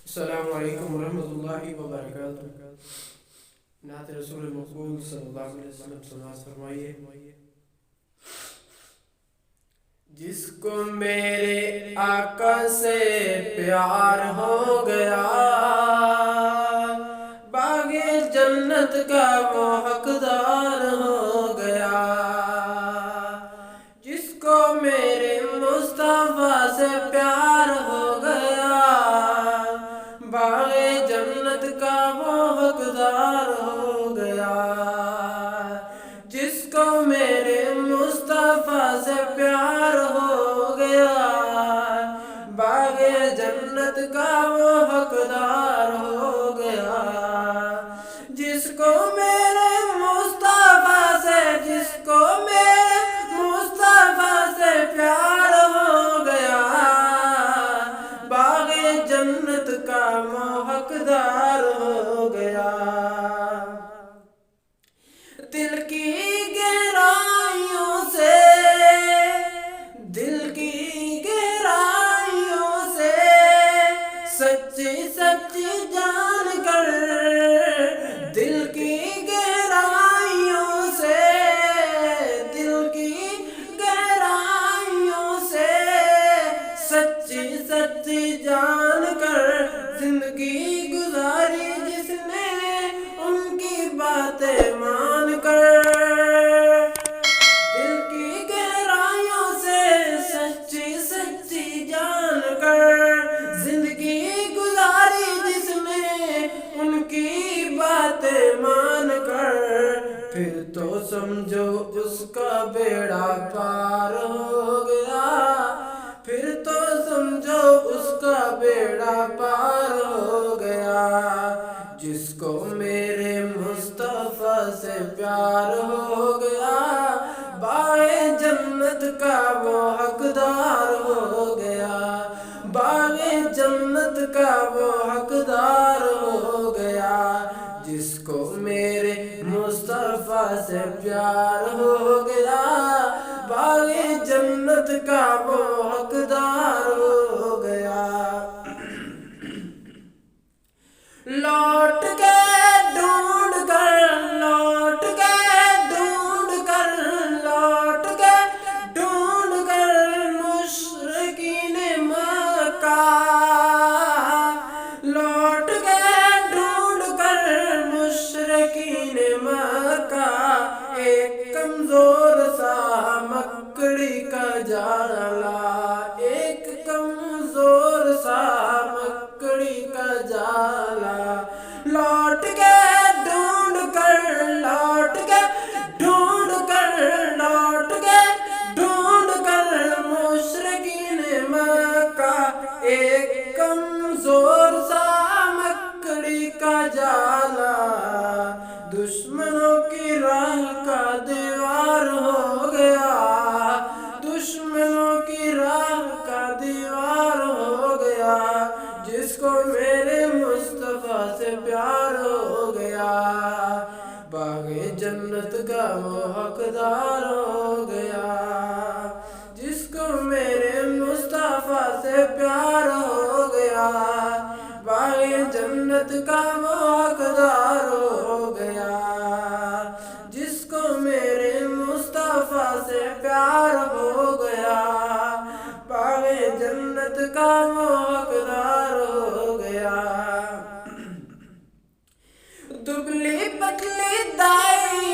السلام علیکم ورحمۃ اللہ وبرکاتہ۔ نعت رسول مقبول صلی اللہ علیہ وسلم سماعت فرمائیے۔ جس کو میرے آقا سے پیار ہو گیا، باغ جنت کا وہ حقدار ہو گیا۔ جس کو میرے مصطفیٰ سے پیار ہو گیا، باغ جنت کا وہ حقدار ہو گیا۔ جس کو میرے مصطفیٰ سے پیار ہو گیا، باغ جنت کا وہ حقدار ہو گیا۔ جس کو میرے مصطفیٰ سے، جس کو میرے مصطفیٰ سے پیار ہو گیا، باغ جنت کا وہ حقدار ہو گیا۔ دل کی گہرائیوں سے، دل کی گہرائیوں سے سچی سچی جان کر، دل کی گہرائیوں سے، دل کی گہرائیوں سے سچی سچی جان کر زندگی گزاری جس نے ان کی باتیں مان کر۔ دل کی گہرائیوں سے سچی سچی جان کر زندگی گزاری جس نے ان کی باتیں مان کر، پھر تو سمجھو اس کا بیڑا پار ہو گیا، پھر تو سمجھو اس کا بیڑا پار ہو گیا۔ جس کو میرے مصطفیٰ سے پیار ہو گیا، باغ جنت کا وہ حقدار ہو گیا، باغ جنت کا وہ حقدار ہو گیا۔ جس کو میرے مصطفیٰ سے پیار ہو گیا، باغ جنت کا وہ حقدار ہو گیا۔ لوٹ کے ڈھونڈ کر، لوٹ کے ڈھونڈ کر، لوٹ کے ڈھونڈ کر مشرکین مکہ، لوٹ کے ڈھونڈ کر مشرکین مکہ، ایک کمزور سا مکڑی کا جالا، ایک کمزور سا مکڑی کا جالا، لوٹ کے ڈھونڈ کر، لوٹ کے ڈھونڈ کر، لوٹ کے ڈھونڈ کر مشرکین مکہ، ایک کمزور سا مکڑی کا جالا، دشمنوں کی راہ کا دیوار ہو گیا، دشمنوں کی راہ کا دیوار ہو گیا۔ جس کو میرے مصطفیٰ سے پیار ہو گیا، باغ جنت کا وہ حقدار ہو گیا۔ جس کو میرے مصطفیٰ سے پیار ہو گیا، باغ جنت کا وہ حقدار ہو گیا۔ جس کو میرے مصطفیٰ سے پیار ہو گیا، باغ جنت کا وہ حقدار ہو گیا۔ دبلی پتلی دائی،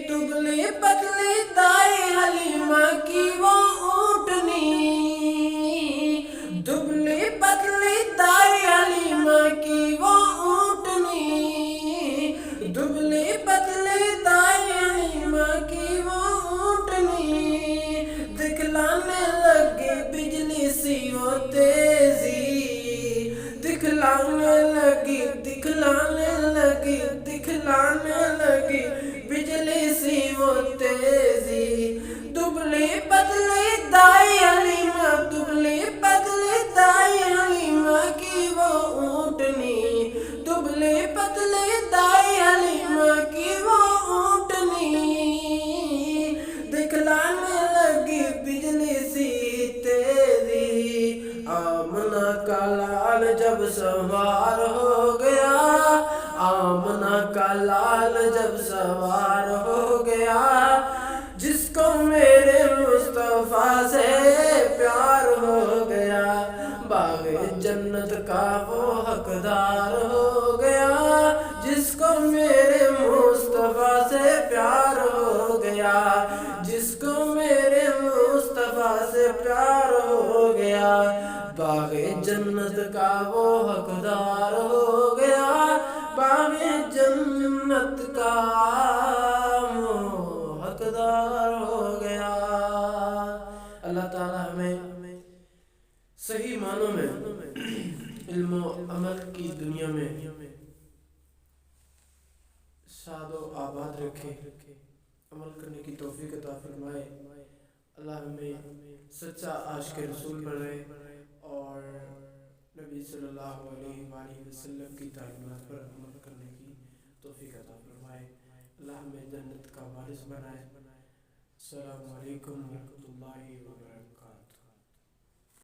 دبلی پتلی دائی حلیمہ کی وہ اونٹنی، دبلی پتلی دائی حلیمہ کی وہ اونٹنی، دبلی پتلی دائی حلیمہ کی وہ اونٹنی، دکھلانے لگی بجلی سی وہ تیزی، دکھلانے لگی، دکھلانے لگی، دکھلانے لگی بجلی سی وہ تیزی۔ دبلی پتلی دائی حلیمہ، دبلی پتلی دائی حلیمہ کی وہ اونٹنی، دبلی پتلی دائی حلیمہ کی وہ اونٹنی، دکھلانے لگی بجلی سی تیزی۔ آمنہ کا لال جب سوار ہو گیا، آمنہ کا لال جب سوار ہو گیا، جس کو میرے مصطفیٰ سے پیار ہو گیا، باغ جنت کا وہ حقدار ہو گیا، جس کو میرے مصطفیٰ سے پیار ہو گیا، جس کو میرے مصطفیٰ سے پیار ہو گیا، باغ جنت کا وہ حقدار ہو گیا، باغ جنت کا وہ حقدار ہو گیا۔ اللہ تعالیٰ ہمیں صحیح معنوں میں علم و عمل کی دنیا میں شاد و آباد رکھے، عمل کرنے کی توفیق عطا فرمائے۔ اللہ ہمیں سچا عاشق رسول بنائے اور نبی صلی اللہ علیہ وآلہ وسلم کی تعلیمات پر عمل کرنے کی توفیق عطا فرمائے۔ اللہ ہمیں جنت کا وارث بنائے۔ السلام علیکم ورحمۃ اللہ وبرکاتہ۔